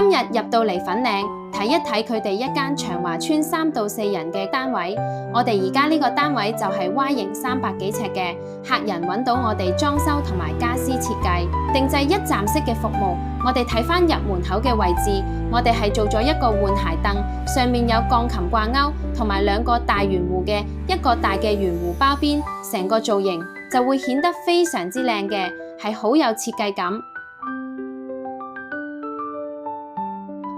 今日入到嚟粉嶺睇一睇佢哋一間長華村3到4人嘅單位。我哋而家呢個單位就係 Y 型300幾尺嘅，客人揾到我哋裝修同埋家私設計，定製一站式嘅服務。我哋睇返入門口嘅位置，我哋係做咗一個換鞋凳，上面有鋼琴掛鈎，同埋2個大圓弧嘅一個大嘅圓弧包邊，成個造型就會顯得非常之靚嘅，係好有設計感。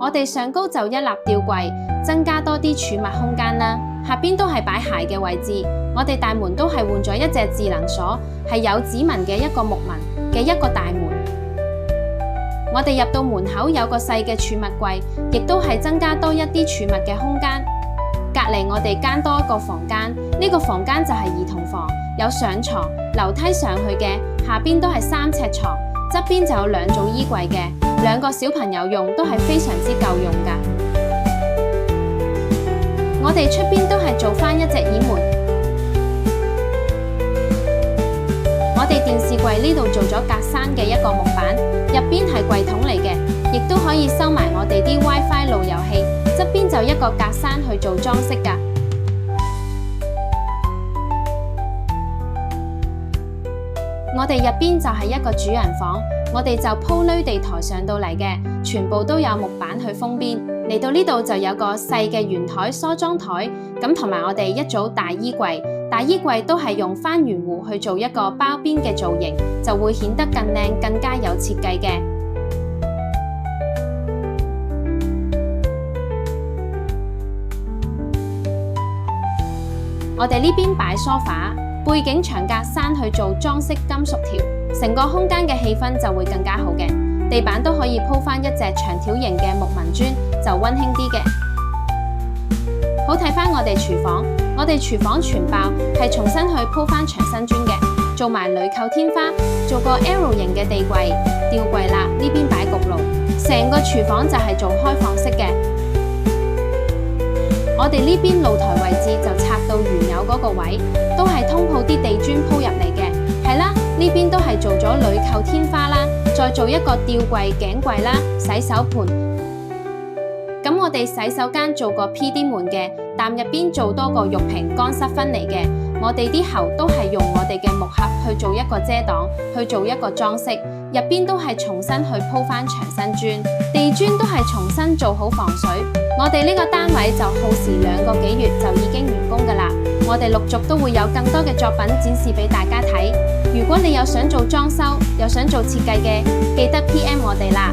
我哋上高就一立吊櫃，增加多啲儲物空間啦。下邊都係擺鞋嘅位置。我哋大門都係換咗一隻智能鎖，係有指紋嘅一個木紋嘅一個大門。我哋入到門口有個細嘅儲物櫃，亦都係增加多一啲儲物嘅空間。隔離我哋間多一個房間，呢個房間就係兒童房，有上床、樓梯上去嘅，下邊都係3尺床，側邊就有2組衣櫃嘅，2個小朋友用都係非常之夠用㗎。我哋出邊都係做返一隻椅門。我哋電視櫃呢度做咗格柵嘅一個木板，入邊係櫃桶嚟嘅，亦都可以收埋我哋啲 WiFi 路由器。側邊就一個格柵去做裝飾㗎。我哋入邊就係一個主人房，我哋就鋪鋁地台上到嚟嘅，全部都有木板去封邊。嚟到呢度就有個細嘅圓台梳妝台，咁同埋我哋一組大衣櫃，大衣櫃都係用翻圓弧去做一個包邊嘅造型，就會顯得更靚，更加有設計嘅。我哋呢邊擺梳化，背景牆格柵去做裝飾金屬條，成個空間嘅氣氛就會更加好嘅。地板都可以鋪翻一隻長條形嘅木紋磚，就溫馨啲嘅。好，睇翻我哋廚房，我哋廚房全爆係重新去鋪翻牆身磚嘅，做埋鋁扣天花，做個 L 型嘅地櫃、吊櫃啦，呢邊擺焗爐，成個廚房就係做開放式嘅。我哋呢邊露台位置就拆到原有嗰個位，都係通鋪啲地磚鋪入嚟嘅。係啦，呢邊都係做咗鋁扣天花啦，再做一個吊櫃、頸櫃啦、洗手盤。咁我哋洗手間做個 PD 門嘅，但入邊做多個浴屏乾濕分離嘅。我哋啲喉都係用我哋嘅木盒去做一個遮擋，去做一個裝飾。入邊都係重新去鋪翻牆身磚，地磚都係重新做好防水。我哋呢個單位就耗時2個幾月就已經完工㗎喇。我哋陸續都會有更多嘅作品展示俾大家睇。如果你有想做裝修，有想做設計嘅，記得 PM 我哋啦。